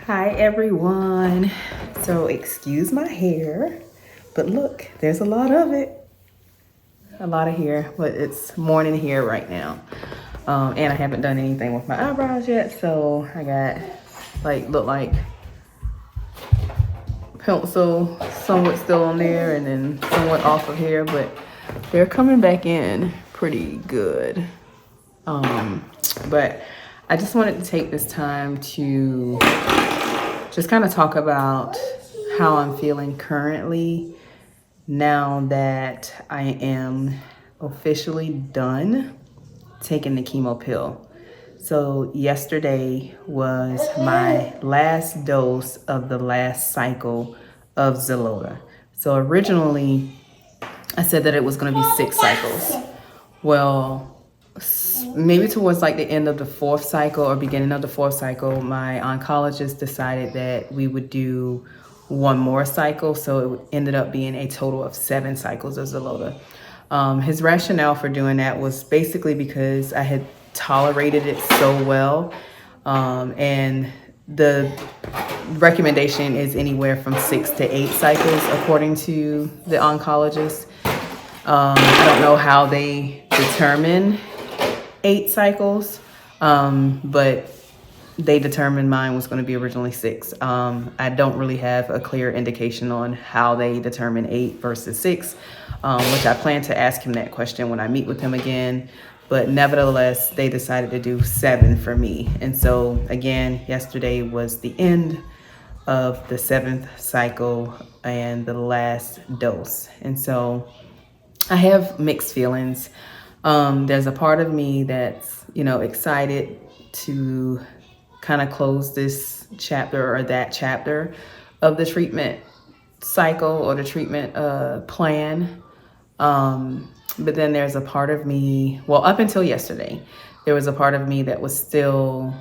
Hi everyone. So excuse my hair, but look, there's a lot of it. A lot of hair, but it's morning hair right now. And I haven't done anything with my eyebrows yet, so I got look like pencil somewhat still on there and then somewhat off of here, but they're coming back in pretty good. But I just wanted to take this time to just kind of talk about how I'm feeling currently now that I am officially done taking the chemo pill. So yesterday was my last dose of the last cycle of Xeloda. So originally I said that it was going to be 6 cycles. Well, maybe towards like the end of the 4th cycle or beginning of the 4th cycle, my oncologist decided that we would do one more cycle. So it ended up being a total of 7 cycles of Xeloda. His rationale for doing that was basically because I had tolerated it so well. And the recommendation is anywhere from 6 to 8 cycles, according to the oncologist. I don't know how they determine 8 cycles, but they determined mine was going to be originally 6. I don't really have a clear indication on how they determine 8 versus 6, which I plan to ask him that question when I meet with him again. But nevertheless, they decided to do 7 for me. And so again, yesterday was the end of the 7th cycle and the last dose. And so I have mixed feelings. There's a part of me that's, excited to kind of close this chapter or that chapter of the treatment cycle or the treatment plan. But then there's a part of me, well, up until yesterday, there was a part of me that was still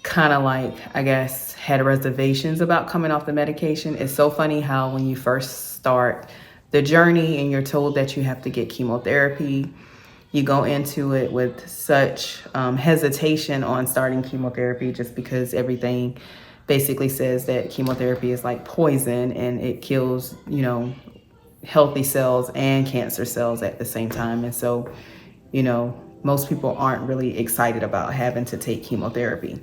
kind of like, I guess, had reservations about coming off the medication. It's so funny how when you first start the journey and you're told that you have to get chemotherapy, you go into it with such hesitation on starting chemotherapy just because everything basically says that chemotherapy is like poison and it kills, healthy cells and cancer cells at the same time. And so, most people aren't really excited about having to take chemotherapy.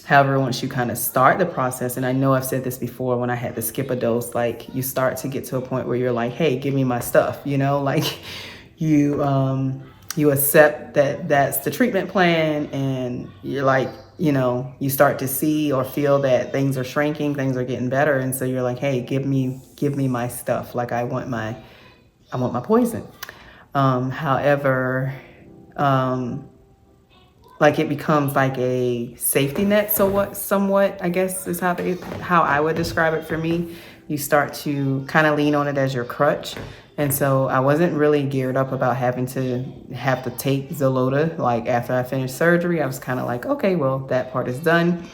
However, once you kind of start the process, and I know I've said this before when I had to skip a dose, like you start to get to a point where you're like, hey, give me my stuff, like you accept that that's the treatment plan, and you're like, you start to see or feel that things are shrinking, things are getting better. And so you're like, hey, give me my stuff. Like I want my poison. However, like it becomes like a safety net. So somewhat, I guess is how I would describe it for me. You start to kind of lean on it as your crutch. And so I wasn't really geared up about having to take Xeloda. Like after I finished surgery, I was kind of like, okay, well, that part is done.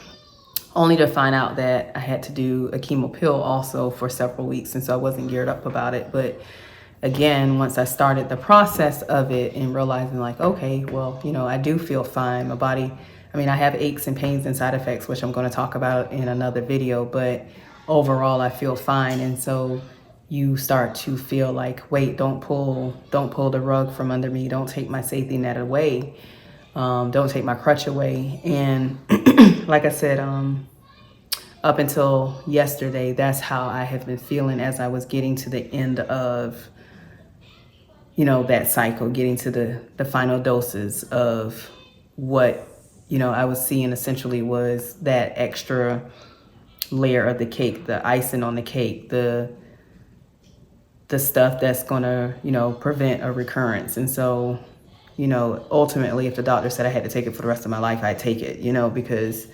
Only to find out that I had to do a chemo pill also for several weeks. And so I wasn't geared up about it. But again, once I started the process of it and realizing like, okay, well, I do feel fine. My body, I have aches and pains and side effects, which I'm going to talk about in another video, but overall I feel fine. And so you start to feel like, wait, don't pull the rug from under me. Don't take my safety net away. Don't take my crutch away. And like I said, up until yesterday, that's how I have been feeling as I was getting to the end of that cycle, getting to the final doses of what, I was seeing essentially was that extra layer of the cake, the icing on the cake, the stuff that's gonna, prevent a recurrence. And so, ultimately, if the doctor said I had to take it for the rest of my life, I'd take it, because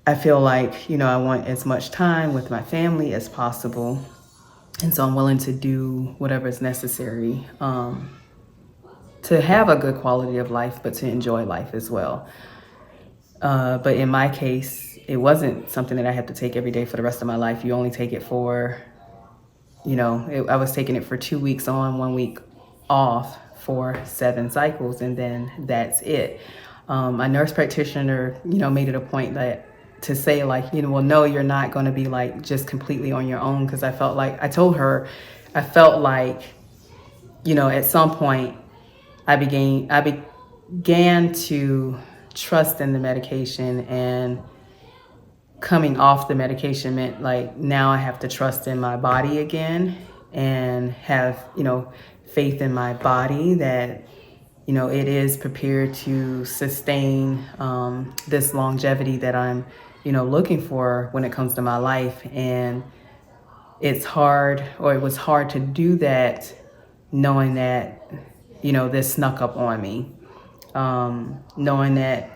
I feel like, I want as much time with my family as possible. And so I'm willing to do whatever is necessary to have a good quality of life, but to enjoy life as well. But in my case, it wasn't something that I had to take every day for the rest of my life. You only take it for, I was taking it for 2 weeks on, 1 week off for 7 cycles, and then that's it. My nurse practitioner, made it a point to say like, well, no, you're not going to be like just completely on your own. Because I felt like, I told her, I felt like, at some point I began to trust in the medication, and coming off the medication meant like now I have to trust in my body again and have, faith in my body that, it is prepared to sustain this longevity that I'm, looking for when it comes to my life. And it's hard, or it was hard to do that knowing that, this snuck up on me. Knowing that,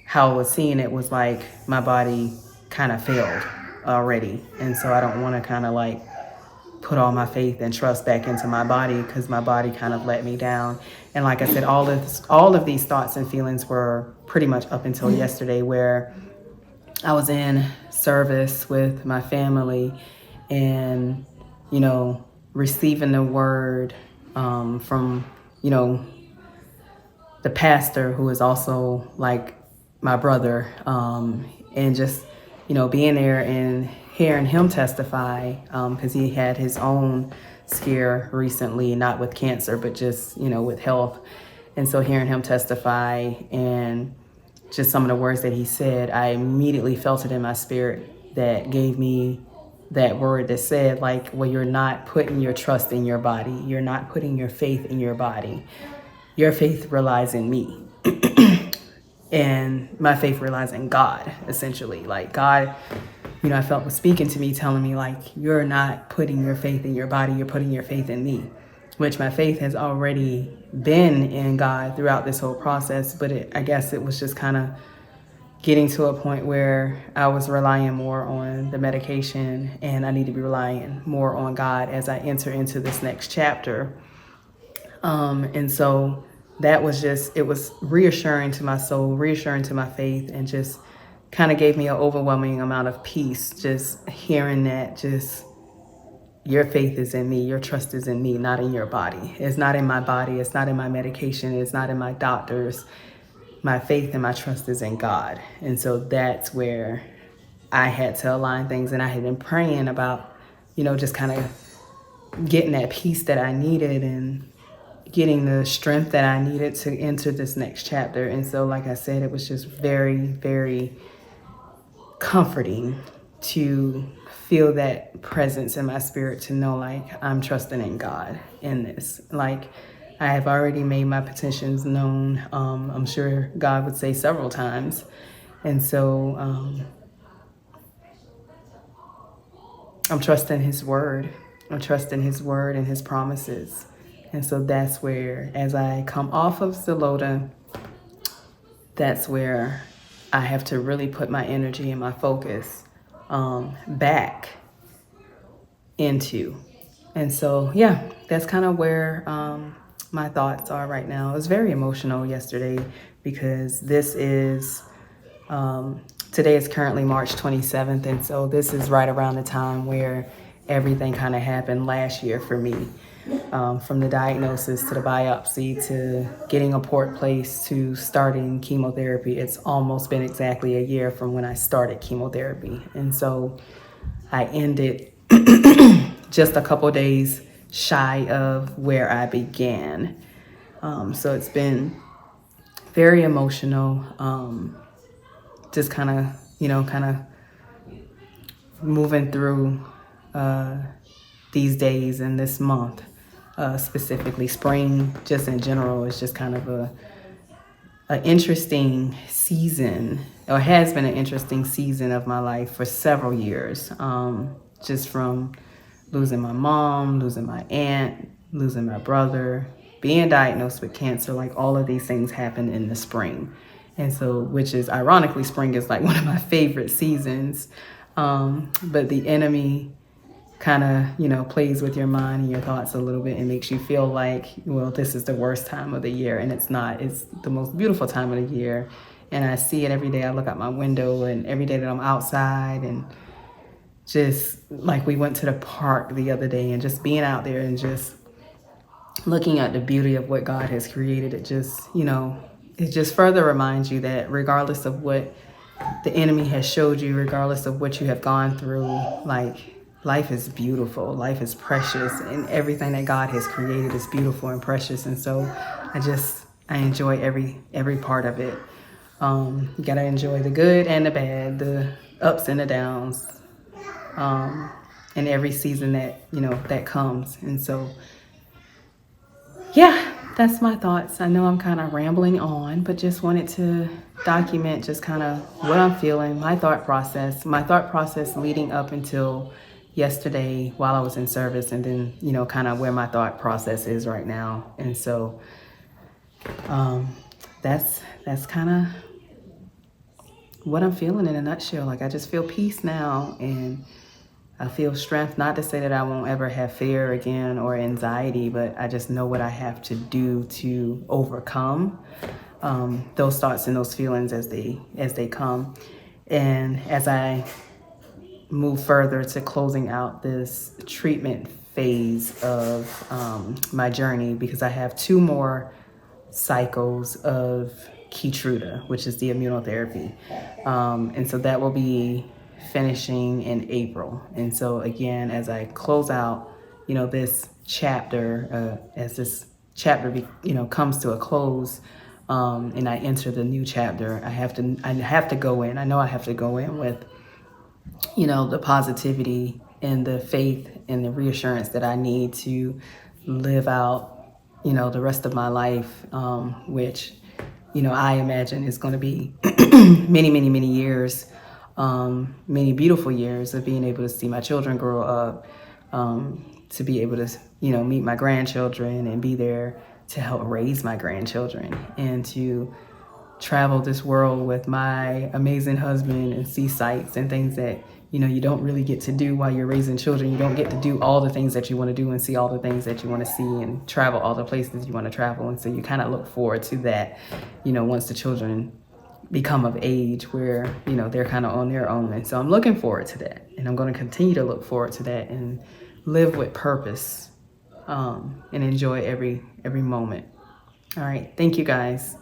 how I was seeing it was like my body kind of failed already. And so I don't want to kind of like put all my faith and trust back into my body, because my body kind of let me down. And like I said, all of these thoughts and feelings were pretty much up until yesterday, where I was in service with my family and, receiving the word from, the pastor, who is also like my brother, and just, being there and hearing him testify, because he had his own scare recently, not with cancer, but just, with health. And so hearing him testify and just some of the words that he said, I immediately felt it in my spirit that gave me that word that said like, well, you're not putting your trust in your body. You're not putting your faith in your body. Your faith relies in me. And my faith relies in God, essentially. Like God, I felt was speaking to me, telling me like, you're not putting your faith in your body, you're putting your faith in me, which my faith has already been in God throughout this whole process. But I guess it was just kind of getting to a point where I was relying more on the medication, and I need to be relying more on God as I enter into this next chapter. And so that was just, it was reassuring to my soul, reassuring to my faith, and just kind of gave me an overwhelming amount of peace, just hearing that, just your faith is in me, your trust is in me, not in your body. It's not in my body, it's not in my medication, it's not in my doctors. My faith and my trust is in God. And so that's where I had to align things. And I had been praying about, just kind of getting that peace that I needed and getting the strength that I needed to enter this next chapter. And so, like I said, it was just very, very comforting to feel that presence in my spirit, to know like I'm trusting in God in this. Like I have already made my petitions known. I'm sure God would say several times. And so I'm trusting his word. I'm trusting his word and his promises. And so that's where, as I come off of Xeloda, that's where I have to really put my energy and my focus back into. And so, yeah, that's kind of where my thoughts are right now. It was very emotional yesterday because this is, today is currently March 27th. And so this is right around the time where everything kind of happened last year for me. From the diagnosis to the biopsy to getting a port placed to starting chemotherapy. It's almost been exactly a year from when I started chemotherapy. And so I ended just a couple days shy of where I began. So it's been very emotional, just kind of moving through these days and this month. Specifically, spring just in general is just kind of an interesting season, or has been an interesting season of my life for several years. Just from losing my mom, losing my aunt, losing my brother, being diagnosed with cancer, like all of these things happened in the spring. And so, which is ironically, spring is like one of my favorite seasons. But the enemy kind of, plays with your mind and your thoughts a little bit and makes you feel like, well, this is the worst time of the year. And it's not. It's the most beautiful time of the year. And I see it every day. I look out my window, and every day that I'm outside, and just like we went to the park the other day, and just being out there and just looking at the beauty of what God has created, it just, it just further reminds you that regardless of what the enemy has showed you, regardless of what you have gone through, like, life is beautiful, life is precious, and everything that God has created is beautiful and precious. And so I enjoy every part of it. You gotta enjoy the good and the bad, the ups and the downs, and every season that, that comes. And so, yeah, that's my thoughts. I know I'm kind of rambling on, but just wanted to document just kind of what I'm feeling, my thought process leading up until yesterday while I was in service, and then, kind of where my thought process is right now. And so, that's kind of what I'm feeling in a nutshell. Like, I just feel peace now, and I feel strength. Not to say that I won't ever have fear again or anxiety, but I just know what I have to do to overcome those thoughts and those feelings as they come. And as I move further to closing out this treatment phase of my journey, because I have 2 more cycles of Keytruda, which is the immunotherapy. And so that will be finishing in April. And so again, as I close out, this chapter, as this chapter, comes to a close, and I enter the new chapter, I have to go in. I know I have to go in with, the positivity and the faith and the reassurance that I need to live out, the rest of my life, which, I imagine is going to be many, many, many years, many beautiful years of being able to see my children grow up, to be able to, meet my grandchildren and be there to help raise my grandchildren, and to travel this world with my amazing husband and see sights and things that, you don't really get to do while you're raising children. You don't get to do all the things that you want to do and see all the things that you want to see and travel all the places you want to travel. And so you kind of look forward to that, once the children become of age where, they're kind of on their own. And so I'm looking forward to that. And I'm going to continue to look forward to that and live with purpose, and enjoy every moment. All right. Thank you, guys.